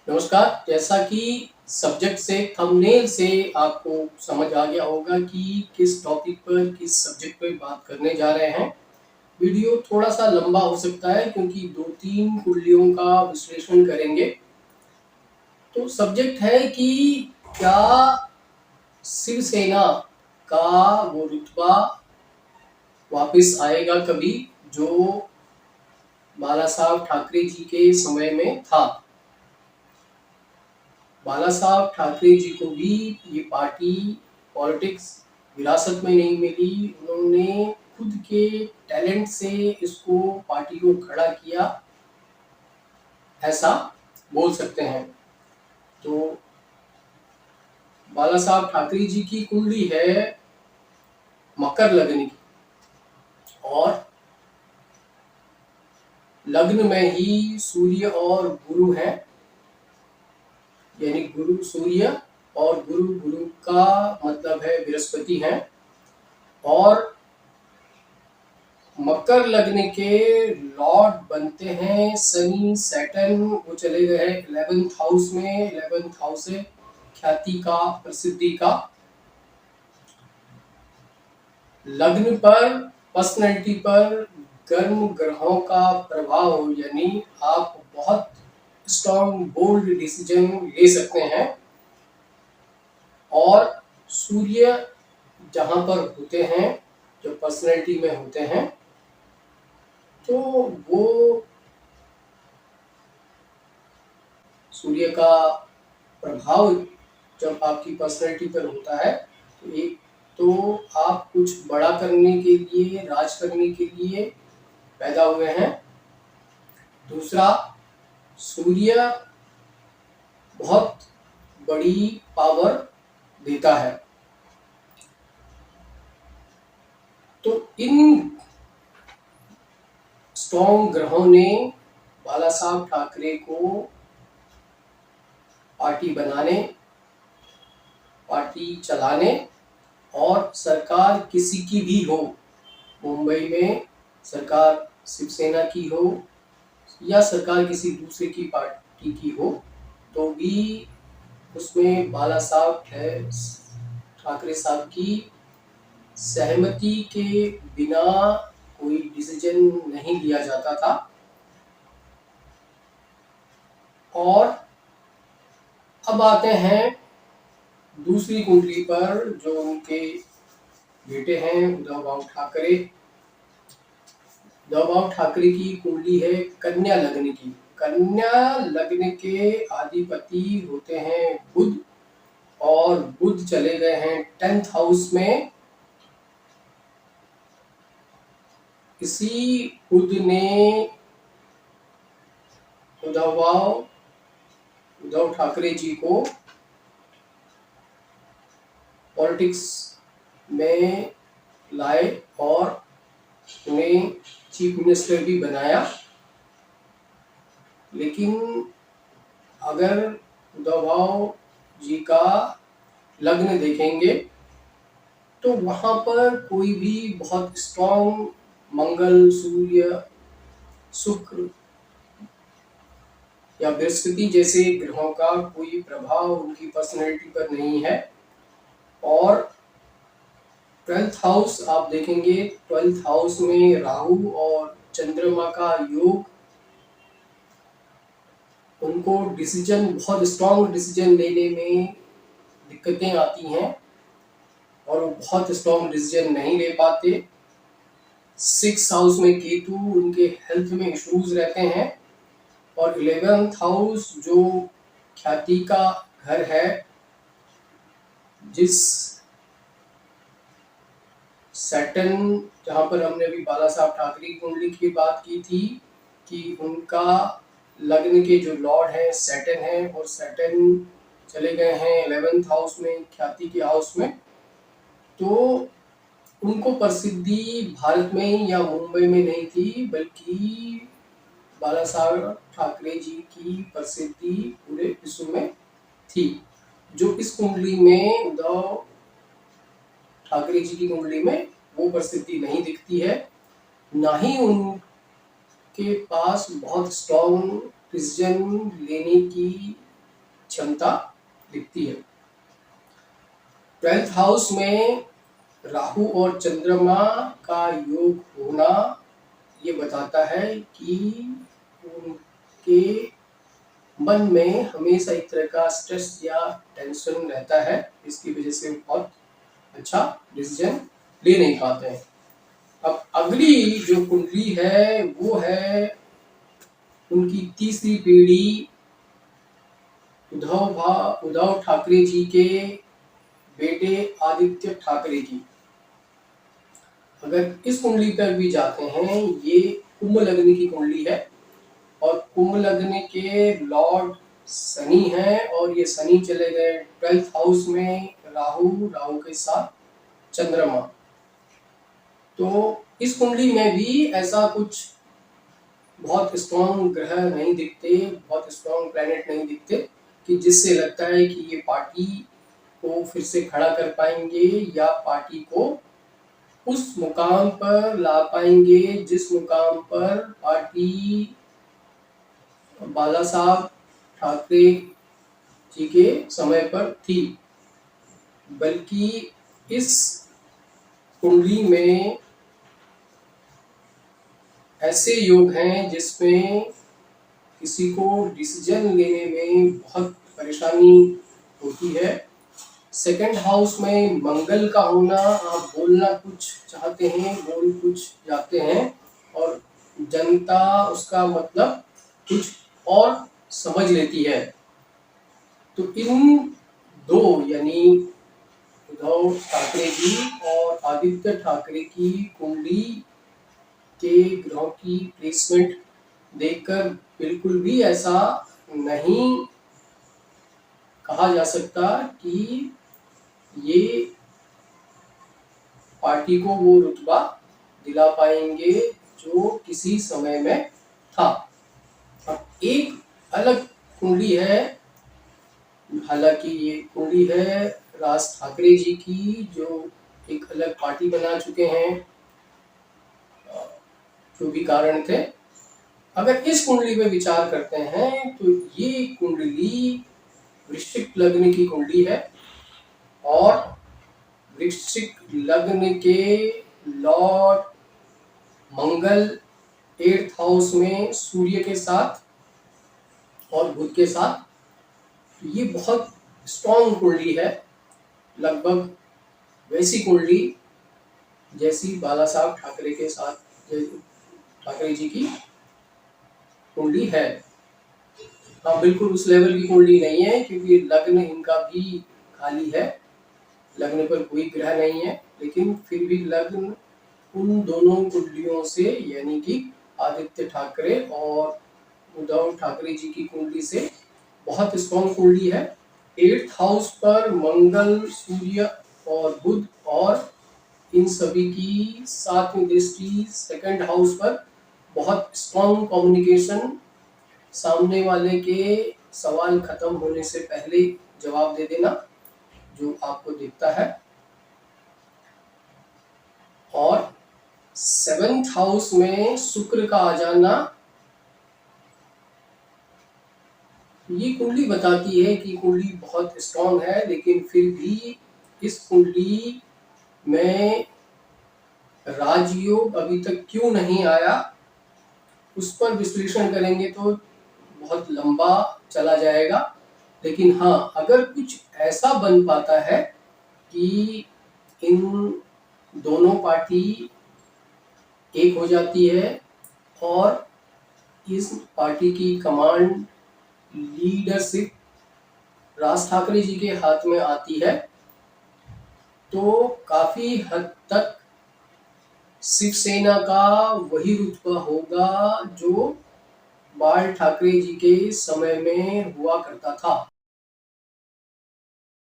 नमस्कार। जैसा कि सब्जेक्ट से थंबनेल से आपको समझ आ गया होगा कि किस टॉपिक पर किस सब्जेक्ट पर बात करने जा रहे हैं। वीडियो थोड़ा सा लंबा हो सकता है क्योंकि 2-3 कुंडलियों का विश्लेषण करेंगे। तो सब्जेक्ट है कि क्या शिवसेना का वो रुतबा वापस आएगा कभी जो बाला साहब ठाकरे जी के समय में था। बाला साहब ठाकरे जी को भी ये पार्टी पॉलिटिक्स विरासत में नहीं मिली। उन्होंने खुद के टैलेंट से इसको पार्टी को खड़ा किया, ऐसा बोल सकते हैं। तो बाला साहब ठाकरे जी की कुंडली है मकर लग्न की, और लग्न में ही सूर्य और गुरु हैं, यानी गुरु सूर्य और गुरु, गुरु का मतलब है बृहस्पति हैं। और मकर लग्न के लॉर्ड बनते हैं शनि सैटर्न। वो चले गए 11th हाउस में। 11th हाउस है ख्याति का, प्रसिद्धि का। लग्न पर, पर्सनैलिटी पर गर्म ग्रहों का प्रभाव, यानी आप बहुत स्ट्रॉन्ग बोल्ड डिसीजन ले सकते हैं। और सूर्य जहां पर होते हैं, जो पर्सनैलिटी में होते हैं, तो वो सूर्य का प्रभाव जब आपकी पर्सनैलिटी पर होता है तो एक तो आप कुछ बड़ा करने के लिए, राज करने के लिए पैदा हुए हैं। दूसरा, सूर्य बहुत बड़ी पावर देता है। तो इन स्ट्रॉन्ग ग्रहों ने बाला साहब ठाकरे को पार्टी बनाने, पार्टी चलाने, और सरकार किसी की भी हो, मुंबई में सरकार शिवसेना की हो या सरकार किसी दूसरे की पार्टी की हो, तो भी उसमें बाला साहब ठाकरे साहब की सहमति के बिना कोई डिसीजन नहीं लिया जाता था। और अब आते हैं दूसरी कुंडली पर, जो उनके बेटे हैं उद्धव बाबू ठाकरे। उद्धव बाबू ठाकरे की कुंडली है कन्या लग्न की। कन्या लग्न के अधिपति होते हैं बुध, और बुध चले गए हैं 10th हाउस में। इसी बुध ने उद्धव ठाकरे जी को पॉलिटिक्स में लाए और उन्हें चीफ मिनिस्टर भी बनाया। लेकिन अगर उद्धव जी का लग्न देखेंगे तो वहां पर कोई भी बहुत स्ट्रॉन्ग मंगल, सूर्य, शुक्र या बृहस्पति जैसे ग्रहों का कोई प्रभाव उनकी पर्सनैलिटी पर नहीं है। और 12th हाउस आप देखेंगे, 12th हाउस में राहु और चंद्रमा का योग, उनको डिसीजन, बहुत स्ट्रॉन्ग डिसीजन लेने में दिक्कतें आती हैं और वो बहुत स्ट्रॉन्ग डिसीजन नहीं ले पाते। 6th हाउस में केतु, उनके हेल्थ में इश्यूज रहते हैं। और 11th हाउस जो ख्याति का घर है, जिस सैटर्न, जहां पर हमने अभी बाला साहब ठाकरे की कुंडली की बात की थी कि उनका लग्न के जो लॉर्ड है सैटर्न है, और सैटर्न चले गए हैं 11th हाउस में, ख्याति के हाउस में। तो उनको प्रसिद्धि भारत में या मुंबई में नहीं थी, बल्कि बाला साहब ठाकरे जी की प्रसिद्धि पूरे विश्व में थी, जो इस कुंडली में, उद्धव ठाकरे जी की कुंडली में वो प्रसिद्धि नहीं दिखती है। ना ही उनके पास बहुत स्ट्रॉन्ग डिसीजन लेने की क्षमता दिखती है। 12th हाउस में राहु और चंद्रमा का योग होना ये बताता है कि उनके मन में हमेशा एक तरह का स्ट्रेस या टेंशन रहता है, इसकी वजह से बहुत अच्छा डिसीजन ले नहीं पाते हैं। अब अगली जो कुंडली है वो है उनकी तीसरी पीढ़ी उद्धव ठाकरे जी के बेटे आदित्य ठाकरे की। अगर इस कुंडली पर भी जाते हैं, ये कुंभ लग्न की कुंडली है और कुंभ लग्न के लॉर्ड शनि है और ये शनि चले गए 12th हाउस में, राहु के साथ चंद्रमा। तो इस कुंडली में भी ऐसा कुछ बहुत स्ट्रॉन्ग ग्रह नहीं दिखते, बहुत स्ट्रॉन्ग प्लैनेट नहीं दिखते कि जिससे लगता है कि ये पार्टी को फिर से खड़ा कर पाएंगे या पार्टी को उस मुकाम पर ला पाएंगे जिस मुकाम पर पार्टी बाला साहब ठाकरे जी के समय पर थी। बल्कि इस कुंडली में ऐसे योग हैं जिसमें किसी को डिसीजन लेने में बहुत परेशानी होती है। सेकंड हाउस में मंगल का होना, आप बोलना कुछ चाहते हैं, बोल कुछ जाते हैं और जनता उसका मतलब कुछ और समझ लेती है। तो इन दो यानी उद्धव ठाकरे जी और आदित्य ठाकरे की कुंडली के ग्रहों की प्लेसमेंट देखकर बिल्कुल भी ऐसा नहीं कहा जा सकता कि ये पार्टी को वो रुतबा दिला पाएंगे जो किसी समय में था। अब एक अलग कुंडली है, हालांकि ये कुंडली है राज ठाकरे जी की जो एक अलग पार्टी बना चुके हैं, जो भी कारण थे। अगर इस कुंडली पे विचार करते हैं तो ये कुंडली वृश्चिक लग्न की कुंडली है और वृश्चिक लग्न के लॉर्ड मंगल 8th हाउस में सूर्य के साथ और बुध के साथ, ये बहुत स्ट्रॉन्ग कुंडली है, लगभग वैसी कुंडली जैसी बाला साहब ठाकरे के साथ ठाकरे जी की कुंडली है। हाँ, बिल्कुल उस लेवल की कुंडली नहीं है क्योंकि लग्न इनका भी खाली है, लग्न पर कोई ग्रह नहीं है, लेकिन फिर भी लग्न उन दोनों कुंडलियों से यानी कि आदित्य ठाकरे और उद्धव ठाकरे जी की कुंडली से बहुत स्ट्रॉन्ग कुंडली है। 8th हाउस पर मंगल, सूर्य और बुध और इन सभी की सातवीं दृष्टि सेकंड हाउस पर बहुत स्ट्रॉन्ग कम्युनिकेशन, सामने वाले के सवाल खत्म होने से पहले जवाब दे देना जो आपको दिखता है। और 7th हाउस में शुक्र का आ जाना, ये कुंडली बताती है कि कुंडली बहुत स्ट्रॉन्ग है, लेकिन फिर भी इस कुंडली में राजयोग अभी तक क्यों नहीं आया, उस पर विश्लेषण करेंगे तो बहुत लंबा चला जाएगा। लेकिन हाँ, अगर कुछ ऐसा बन पाता है कि इन दोनों पार्टी एक हो जाती है और इस पार्टी की कमांड, लीडरशिप राज ठाकरे जी के हाथ में आती है, तो काफी हद तक शिवसेना का वही रुतबा होगा जो बाल ठाकरे जी के समय में हुआ करता था।